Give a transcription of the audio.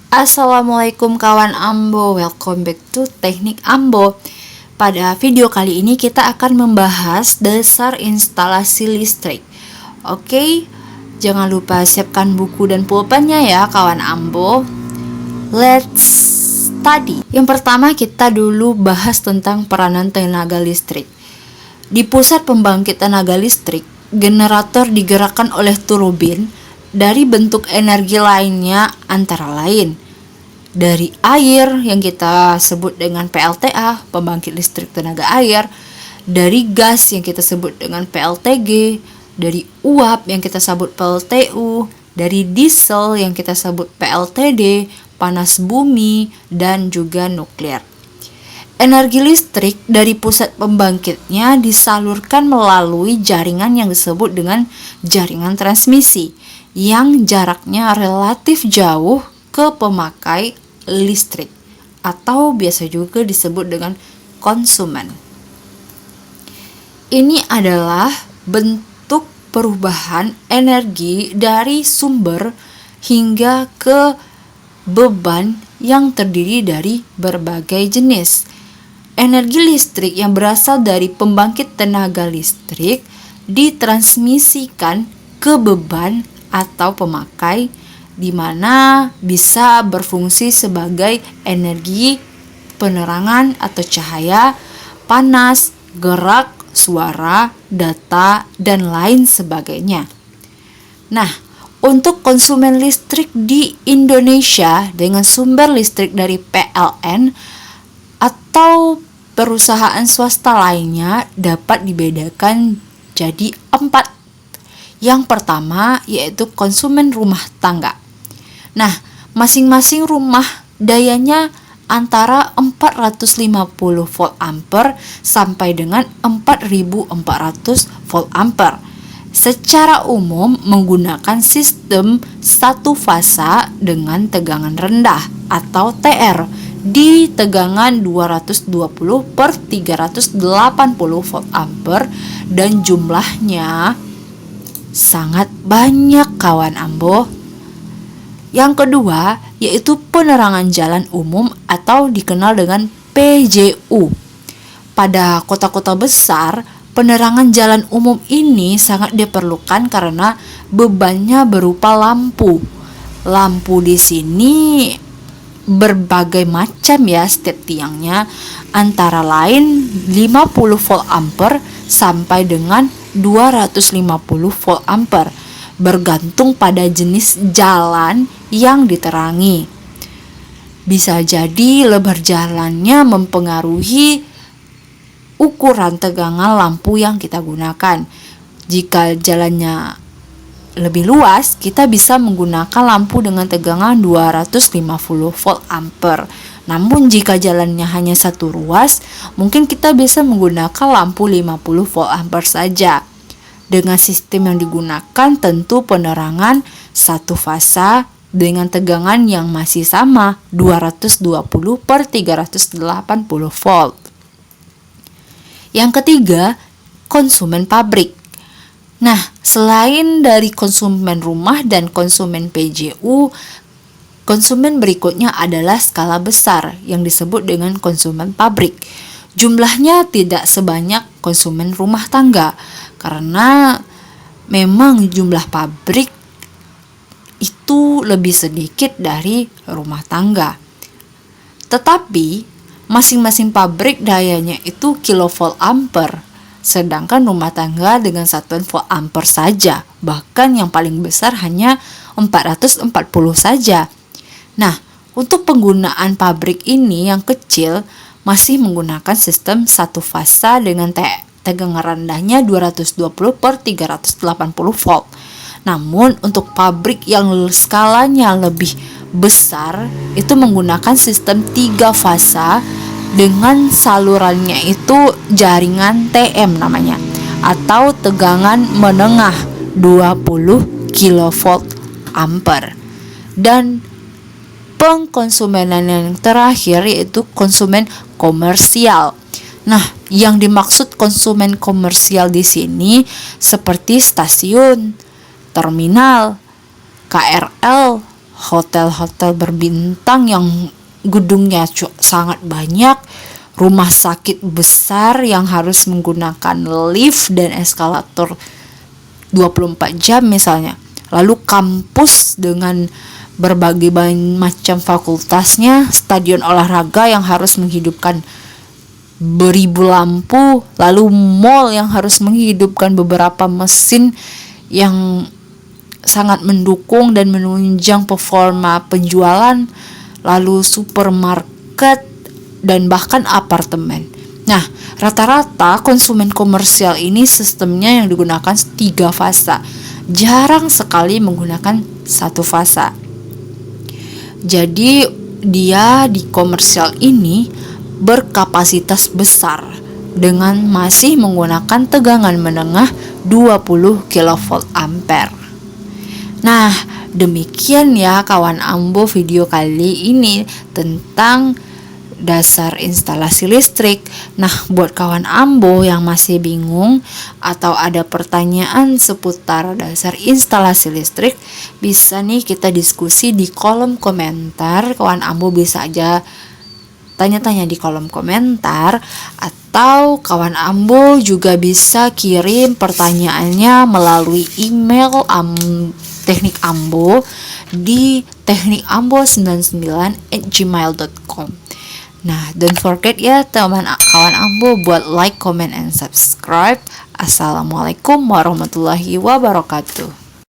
Assalamualaikum kawan Ambo, welcome back to Teknik Ambo. Pada video kali ini kita akan membahas dasar instalasi listrik. Oke, jangan lupa siapkan buku dan pulpennya ya kawan Ambo. Let's study. Yang pertama kita dulu bahas tentang peranan tenaga listrik. Di pusat pembangkit tenaga listrik, generator digerakkan oleh turbin dari bentuk energi lainnya, antara lain dari air yang kita sebut dengan PLTA, pembangkit listrik tenaga air, dari gas yang kita sebut dengan PLTG, dari uap yang kita sebut PLTU, dari diesel yang kita sebut PLTD, panas bumi, dan juga nuklir. Energi listrik dari pusat pembangkitnya disalurkan melalui jaringan yang disebut dengan jaringan transmisi, yang jaraknya relatif jauh ke pemakai listrik atau biasa juga disebut dengan konsumen. Ini adalah bentuk perubahan energi dari sumber hingga ke beban yang terdiri dari berbagai jenis. Energi listrik yang berasal dari pembangkit tenaga listrik ditransmisikan ke beban atau pemakai, di mana bisa berfungsi sebagai energi penerangan atau cahaya, panas, gerak, suara, data, dan lain sebagainya. Nah, untuk konsumen listrik di Indonesia dengan sumber listrik dari PLN atau perusahaan swasta lainnya dapat dibedakan jadi 4. Yang pertama yaitu konsumen rumah tangga. Nah, masing-masing rumah dayanya antara 450 volt ampere sampai dengan 4400 volt ampere. Secara umum menggunakan sistem satu fasa dengan tegangan rendah atau TR di tegangan 220 per 380 volt ampere, dan jumlahnya sangat banyak kawan Ambo. Yang kedua yaitu penerangan jalan umum atau dikenal dengan PJU. Pada kota-kota besar, penerangan jalan umum ini sangat diperlukan karena bebannya berupa lampu. Lampu di sini berbagai macam ya setiap tiangnya, antara lain 50 volt ampere sampai dengan 250 volt ampere, bergantung pada jenis jalan yang diterangi. Bisa jadi lebar jalannya mempengaruhi ukuran tegangan lampu yang kita gunakan. Jika jalannya lebih luas, kita bisa menggunakan lampu dengan tegangan 250 volt ampere. Namun jika jalannya hanya satu ruas, mungkin kita bisa menggunakan lampu 50 volt ampere saja. Dengan sistem yang digunakan tentu penerangan satu fasa dengan tegangan yang masih sama 220 per 380 volt. Yang ketiga, konsumen pabrik. Nah, selain dari konsumen rumah dan konsumen PJU, konsumen berikutnya adalah skala besar yang disebut dengan konsumen pabrik. Jumlahnya tidak sebanyak konsumen rumah tangga karena memang jumlah pabrik itu lebih sedikit dari rumah tangga. Tetapi masing-masing pabrik dayanya itu kilovolt ampere, sedangkan rumah tangga dengan satuan volt ampere saja. Bahkan yang paling besar hanya 440 saja. Nah, untuk penggunaan pabrik ini yang kecil masih menggunakan sistem satu fasa dengan tegangan rendahnya 220 per 380 volt. Namun untuk pabrik yang skalanya lebih besar itu menggunakan sistem 3 fasa dengan salurannya itu jaringan TM namanya, atau tegangan menengah 20 kilovolt ampere. Dan pengkonsumenan yang terakhir yaitu konsumen komersial. Nah, yang dimaksud konsumen komersial di sini seperti stasiun, terminal, KRL, hotel-hotel berbintang yang gedungnya sangat banyak, rumah sakit besar yang harus menggunakan lift dan eskalator 24 jam misalnya. Lalu kampus dengan berbagai macam fakultasnya, stadion olahraga yang harus menghidupkan beribu lampu, lalu mall yang harus menghidupkan beberapa mesin yang sangat mendukung dan menunjang performa penjualan, lalu supermarket, dan bahkan apartemen. Nah, rata-rata konsumen komersial ini sistemnya yang digunakan 3 fasa. Jarang sekali menggunakan 1 fasa. Jadi, dia di komersial ini berkapasitas besar dengan masih menggunakan tegangan menengah 20 kV ampere. Nah, demikian ya kawan Ambo video kali ini tentang dasar instalasi listrik. Nah, buat kawan Ambo yang masih bingung atau ada pertanyaan seputar dasar instalasi listrik, bisa nih kita diskusi di kolom komentar. Kawan Ambo bisa aja tanya-tanya di kolom komentar, atau kawan Ambo juga bisa kirim pertanyaannya melalui email Teknik Ambo di teknikambo99@gmail.com. Nah, don't forget ya teman kawan Ambo buat like, comment, and subscribe. Assalamualaikum warahmatullahi wabarakatuh.